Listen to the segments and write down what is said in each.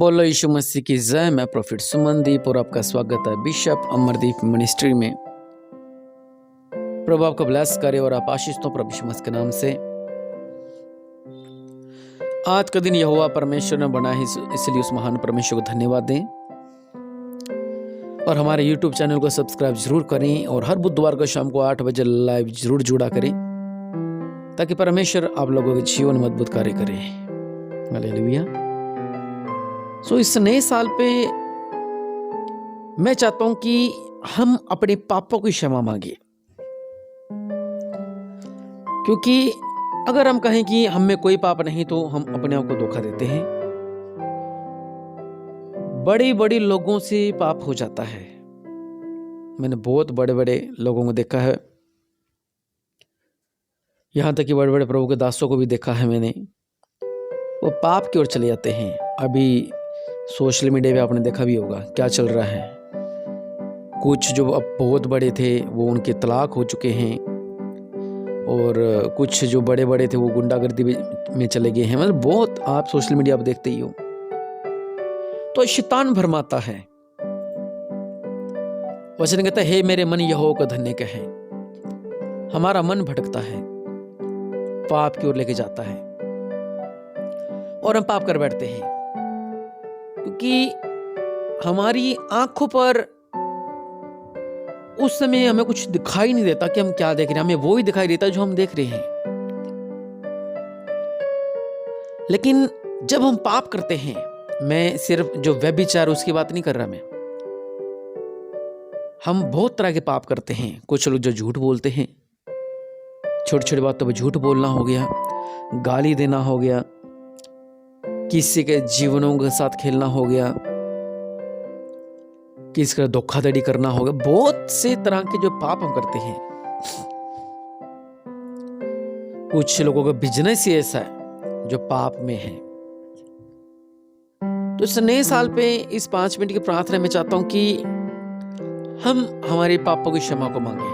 बोलो यीशु मसीह की जय। मैं प्रोफेट सुमनदीप और आपका स्वागत है बिशप अमरदीप मिनिस्ट्री में। प्रभु आपको ब्लेस करे और आप आशीष तो प्रभु यीशु मसीह के नाम से। आज का दिन यहोवा परमेश्वर ने बना है, इसलिए उस महान परमेश्वर को धन्यवाद दें और हमारे YouTube चैनल को सब्सक्राइब जरूर करें और हर बुधवार को शाम को 8 बजे लाइव जरूर जुड़ा करें ताकि परमेश्वर आप लोगों के जीवन में अद्भुत कार्य करे। हालेलुया। इस नए साल पे मैं चाहता हूं कि हम अपने पापों की क्षमा मांगे, क्योंकि अगर हम कहें कि हम में कोई पाप नहीं तो हम अपने आप को धोखा देते हैं। बड़े बड़े लोगों से पाप हो जाता है। मैंने बहुत बड़े बड़े लोगों को देखा है, यहां तक कि बड़े बड़े प्रभु के दासों को भी देखा है मैंने। वो पाप की ओर चले जाते हैं। अभी सोशल मीडिया पे आपने देखा भी होगा क्या चल रहा है। कुछ जो अब बहुत बड़े थे वो उनके तलाक हो चुके हैं और कुछ जो बड़े बड़े थे वो गुंडागर्दी में चले गए हैं। मतलब बहुत आप सोशल मीडिया पर देखते ही हो। तो शैतान भरमाता है। वचन कहता है, हे मेरे मन यहोवा को धन्य कहे। हमारा मन भटकता है, पाप की ओर लेके जाता है और हम पाप कर बैठते हैं, क्योंकि हमारी आंखों पर उस समय हमें कुछ दिखाई नहीं देता कि हम क्या देख रहे हैं। हमें वो ही दिखाई देता जो हम देख रहे हैं। लेकिन जब हम पाप करते हैं, मैं सिर्फ जो व्यभिचार उसकी बात नहीं कर रहा मैं, हम बहुत तरह के पाप करते हैं। कुछ लोग जो झूठ बोलते हैं, छोटी छोटी बातों पर झूठ बोलना हो गया, गाली देना हो गया, किसी के जीवनों के साथ खेलना हो गया, किसी का धोखाधड़ी करना हो गया। बहुत से तरह के जो पाप हम करते हैं। कुछ लोगों का बिजनेस ही ऐसा है जो पाप में है। तो इस नए साल पे इस 5 मिनट की प्रार्थना में चाहता हूं कि हम हमारे पापों की क्षमा को मांगे।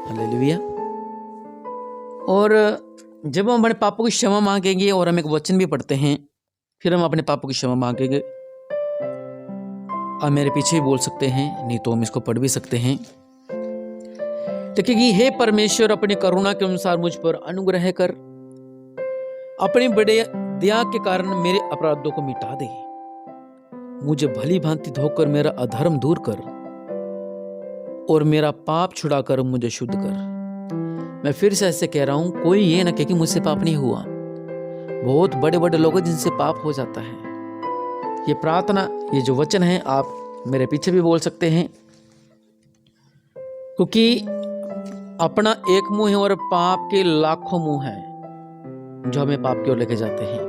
हालेलुया। और जब हम अपने पापों की क्षमा मांगेंगे और हम एक वचन भी पढ़ते हैं, फिर हम अपने पापों की क्षमा मांगेंगे। आप मेरे पीछे ही बोल सकते हैं, नहीं तो हम इसको पढ़ भी सकते हैं। तो क्योंकि हे परमेश्वर, अपनी करुणा के अनुसार मुझ पर अनुग्रह कर, अपनी बड़े दया के कारण मेरे अपराधों को मिटा दे। मुझे भली भांति धोकर मेरा अधर्म दूर कर और मेरा पाप छुड़ाकर मुझे शुद्ध कर। मैं फिर से ऐसे कह रहा हूं, कोई ये ना कहे कि मुझसे पाप नहीं हुआ। बहुत बड़े बड़े लोग जिनसे पाप हो जाता है। ये प्रार्थना, ये जो वचन है, आप मेरे पीछे भी बोल सकते हैं, क्योंकि अपना एक मुंह है और पाप के लाखों मुंह हैं जो हमें पाप की ओर लेके जाते हैं।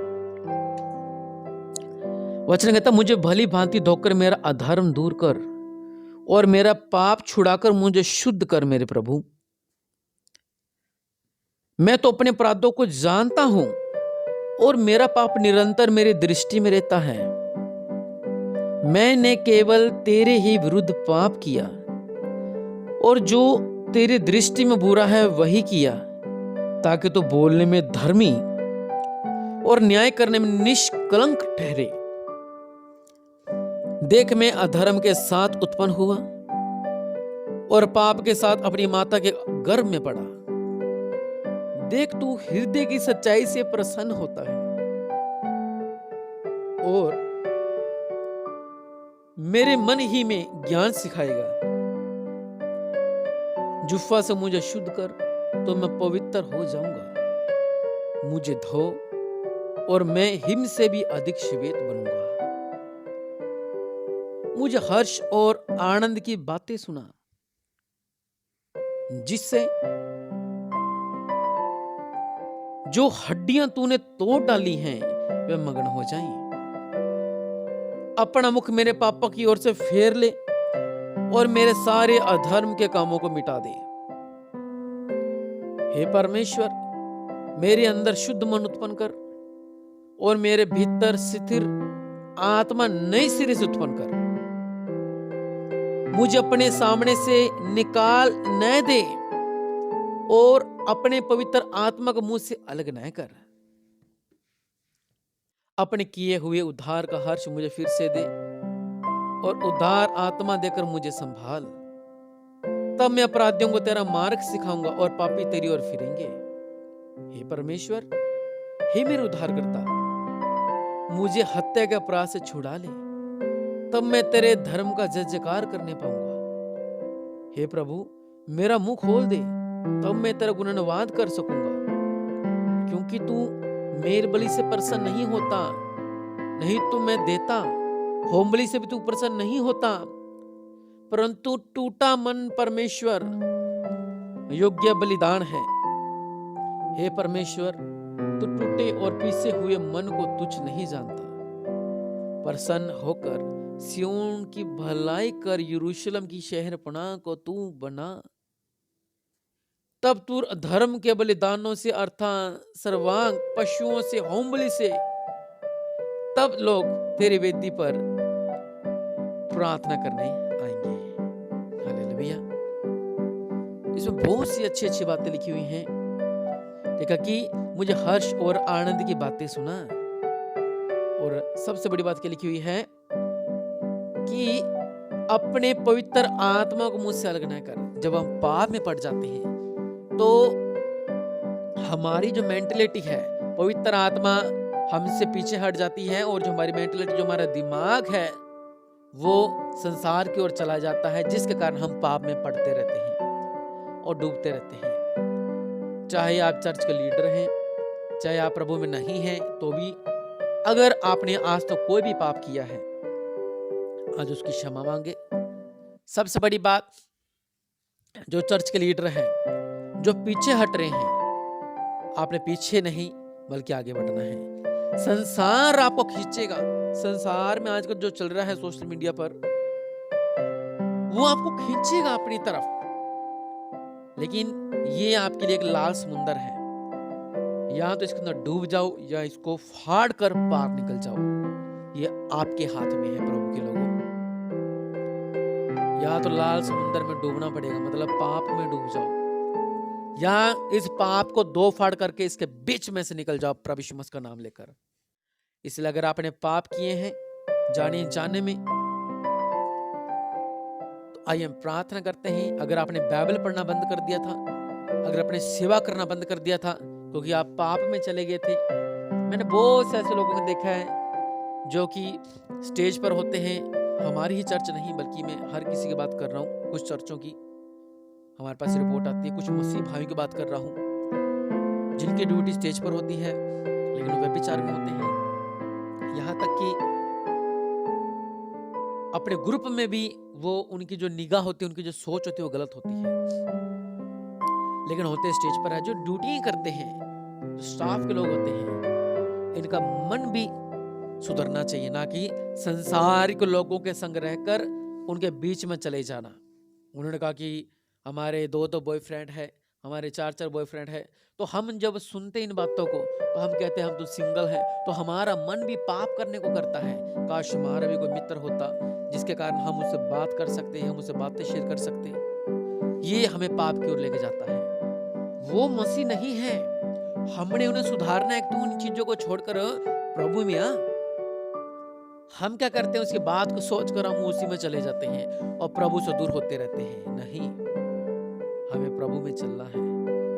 वचन कहता, मुझे भली भांति धोकर मेरा अधर्म दूर कर और मेरा पाप छुड़ाकर मुझे शुद्ध कर। मेरे प्रभु, मैं तो अपने अपराधों को जानता हूं और मेरा पाप निरंतर मेरी दृष्टि में रहता है। मैंने केवल तेरे ही विरुद्ध पाप किया और जो तेरी दृष्टि में बुरा है वही किया, ताकि तो बोलने में धर्मी और न्याय करने में निष्कलंक ठहरे। देख, मैं अधर्म के साथ उत्पन्न हुआ और पाप के साथ अपनी माता के गर्भ में पड़ा। देख, तू हृदय की सच्चाई से प्रसन्न होता है और मेरे मन ही में ज्ञान सिखाएगा। जुफ्फा से मुझे शुद्ध कर तो मैं पवित्र हो जाऊंगा। मुझे धो और मैं हिम से भी अधिक श्वेत बनूंगा। मुझे हर्ष और आनंद की बातें सुना, जिससे जो हड्डियां तूने तोड़ डाली हैं वे मगन हो जाएं। अपना मुख मेरे पापों की ओर से फेर ले और मेरे सारे अधर्म के कामों को मिटा दे। हे परमेश्वर, मेरे अंदर शुद्ध मन उत्पन्न कर और मेरे भीतर स्थिर आत्मा नई सिरे से उत्पन्न कर। मुझे अपने सामने से निकाल न दे और अपने पवित्र आत्मा को मुझ से अलग न कर। अपने किए हुए उद्धार का हर्ष मुझे फिर से दे और उदार आत्मा देकर मुझे संभाल। तब मैं अपराधियों को तेरा मार्ग सिखाऊंगा और पापी तेरी ओर फिरेंगे। हे परमेश्वर, हे मेरे उद्धारकर्ता, मुझे हत्या के अपराध से छुड़ा ले, तब मैं तेरे धर्म का जय जयकार करने पाऊंगा। हे प्रभु, मेरा मुंह खोल दे, तब मैं तेरा गुणगान कर सकूंगा, क्योंकि तू मेरी बलि से प्रसन्न नहीं होता, नहीं तो मैं देता। होम बलि से भी तू प्रसन्न नहीं होता, परंतु टूटा मन परमेश्वर योग्य बलिदान है। हे परमेश्वर, तू टूटे और पीसे हुए मन को तुच्छ नहीं जानता। प्रसन्न होकर सियोन की भलाई कर, यरूशलेम की शहरपनाह को तू बना। तब तू धर्म के बलिदानों से अर्थात सर्वांग पशुओं से, होम बलि से, तब लोग तेरी वेदी पर प्रार्थना करने आएंगे। हालेलुया। इसमें बहुत सी अच्छी अच्छी बातें लिखी हुई हैं। देखा कि मुझे हर्ष और आनंद की बातें सुना, और सबसे बड़ी बात क्या लिखी हुई है कि अपने पवित्र आत्मा को मुझसे अलग न कर। जब हम पाप में पड़ जाते हैं तो हमारी जो मेंटलिटी है, पवित्र आत्मा हमसे पीछे हट जाती है, और जो हमारी मेंटलिटी, जो हमारा दिमाग है, वो संसार की ओर चला जाता है, जिसके कारण हम पाप में पड़ते रहते हैं और डूबते रहते हैं। चाहे आप चर्च के लीडर हैं, चाहे आप प्रभु में नहीं हैं, तो भी अगर आपने आज तक कोई भी पाप किया है, आज उसकी क्षमा मांगे। सबसे बड़ी बात, जो चर्च के लीडर हैं, जो पीछे हट रहे हैं, आपने पीछे नहीं बल्कि आगे बढ़ना है। संसार आपको खींचेगा। संसार में आजकल जो चल रहा है सोशल मीडिया पर, वो आपको खींचेगा अपनी तरफ, लेकिन ये आपके लिए एक लाल समुंदर है। या तो इसके अंदर डूब जाओ या इसको फाड़ कर पार निकल जाओ। ये आपके हाथ में है प्रभु के लोगों। या तो लाल समुंदर में डूबना पड़ेगा, मतलब पाप में डूब जाओ, या इस पाप को दो फाड़ करके इसके बीच में से निकल जाओ प्रभु यीशु मसीह का नाम लेकर। इसलिए अगर आपने पाप किए हैं जाने जाने में, तो आइए हम प्रार्थना करते हैं। अगर आपने बाइबल पढ़ना बंद कर दिया था, अगर आपने सेवा करना बंद कर दिया था क्योंकि आप पाप में चले गए थे, मैंने बहुत से ऐसे लोगों को देखा है जो कि स्टेज पर होते हैं। हमारी ही चर्च नहीं, बल्कि मैं हर किसी की बात कर रहा हूँ। कुछ चर्चों की हमारे पास रिपोर्ट आती है, कुछ मसीह भाइयों की बात कर रहा हूँ, जिनकी ड्यूटी स्टेज पर होती है लेकिन वो व्यभिचार में होते हैं। यहाँ तक कि अपने ग्रुप में भी वो, उनकी जो निगाह होती है, उनकी जो सोच होती है, वो गलत होती है। लेकिन होते स्टेज पर है, जो ड्यूटी करते हैं, जो स्टाफ के लोग होते हैं, इनका मन भी सुधरना चाहिए, ना कि संसारिक लोगों के संग रहकर उनके बीच में चले जाना। उन्होंने कहा कि हमारे दो बॉयफ्रेंड है, हमारे चार बॉयफ्रेंड है, तो हम जब सुनते इन बातों को तो हम कहते हैं हम तो सिंगल हैं, तो हमारा मन भी पाप करने को करता है। काश हमारा भी कोई मित्र होता जिसके कारण हम उससे बात कर सकते हैं, हम उससे बातें शेयर कर सकते हैं। ये हमें पाप की ओर लेके जाता है। वो मसीह नहीं है। हमने उन्हें सुधारना है। तू उन चीजों को छोड़कर प्रभु में आ। हम क्या करते हैं, उसकी बात को सोचकर हम उसी में चले जाते हैं और प्रभु से दूर होते रहते हैं। नहीं, हमें प्रभु में चलना है,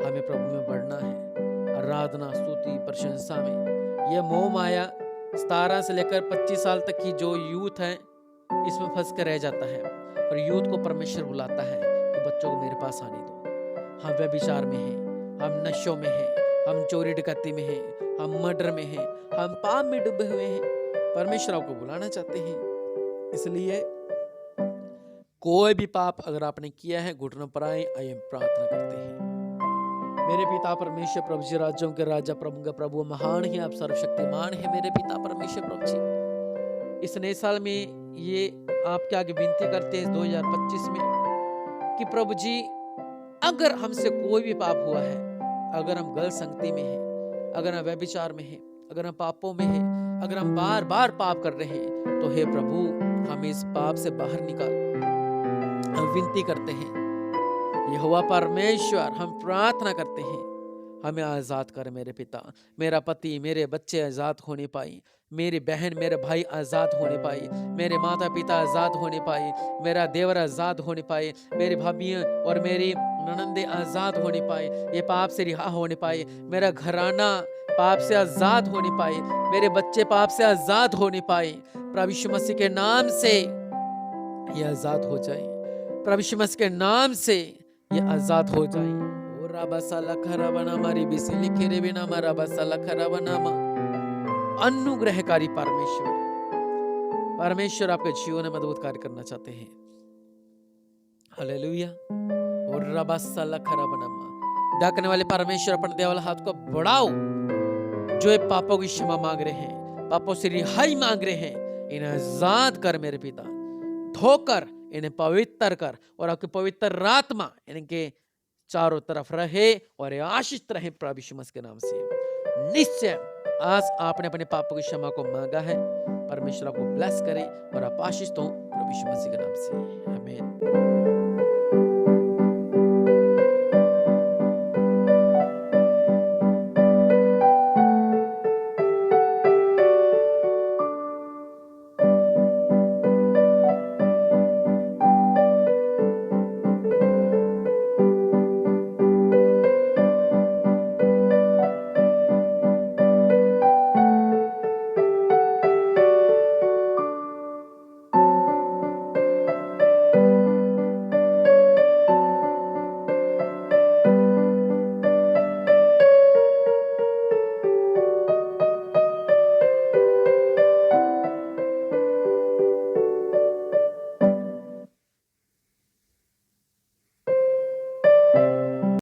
हमें प्रभु में बढ़ना है। आराधना, स्तुति, प्रशंसा में यह मोह माया 17 से लेकर 25 साल तक की जो यूथ है, इसमें फंस कर रह जाता है। और यूथ को परमेश्वर बुलाता है कि बच्चों को मेरे पास आने दो। हम व्यभिचार में हैं, हम नशों में हैं, हम चोरी डकैती में हैं, हम मर्डर में हैं, हम पाप में डूबे हुए हैं। परमेश्वर आपको बुलाना चाहते हैं। इसलिए कोई भी पाप अगर आपने किया है, घुटनों पर आए, आइए प्रार्थना करते हैं। मेरे पिता परमेश्वर प्रभु जी, राज्यों के राजा, प्रभु का प्रभु, महान है आप, सर्वशक्तिमान है मेरे पिता परमेश्वर प्रभु जी। इस नए साल में ये आपके आगे विनती करते हैं 2025 में कि प्रभु जी, अगर हमसे कोई भी पाप हुआ है, अगर हम गलत संगति में हैं, अगर हम व्यभिचार में हैं, अगर हम पापों में हैं, अगर हम बार बार पाप कर रहे हैं, तो हे प्रभु हमें इस पाप से बाहर निकाल। हम विनती करते हैं यहोवा परमेश्वर, हम प्रार्थना करते हैं हमें आज़ाद कर मेरे पिता। मेरा पति, मेरे बच्चे आज़ाद होने पाए, मेरी बहन, मेरे भाई आज़ाद होने पाए, मेरे माता पिता आज़ाद होने पाए, मेरा देवर आज़ाद होने पाए, मेरी भाभियाँ और मेरी ननंदे आज़ाद होने पाए, ये पाप से रिहा होने पाए, मेरा घराना पाप से आज़ाद होने पाए, मेरे बच्चे पाप से आज़ाद होने पाए। प्रभु यीशु मसीह के नाम से ये आज़ाद हो जाए, प्रभु यीशु मसीह के नाम से ये आज़ाद हो जाए। ओ राबासाला खराबनामा रिबिसिली खेरेबिनामा राबासाला खराबनामा। अनुग्रहकारी परमेश्वर, परमेश्वर आपके जीवन में अद्भुत कार्य करना चाहते हैं। हालेलुया। और राबासाला खराबनामा। डाकने वाले परमेश्वर अपने दया वाला हाथ को बढ़ाओ, जो ये पापों की क्षमा मांग रहे हैं, पापों से रिहाई मांग रहे हैं, इन्हें आजाद कर मेरे पिता, धोकर इन्हें पवित्र कर, और आपकी पवित्र आत्मा इनके चारों तरफ रहे और ये आशीषित रहे प्रभु यीशु मसीह के नाम से। निश्चय आज आपने अपने पापों की क्षमा को मांगा है, परमेश्वर आपको ब्लेस करे और आप आशीषित हो प्रभु यीशु मसीह के नाम से। आमीन।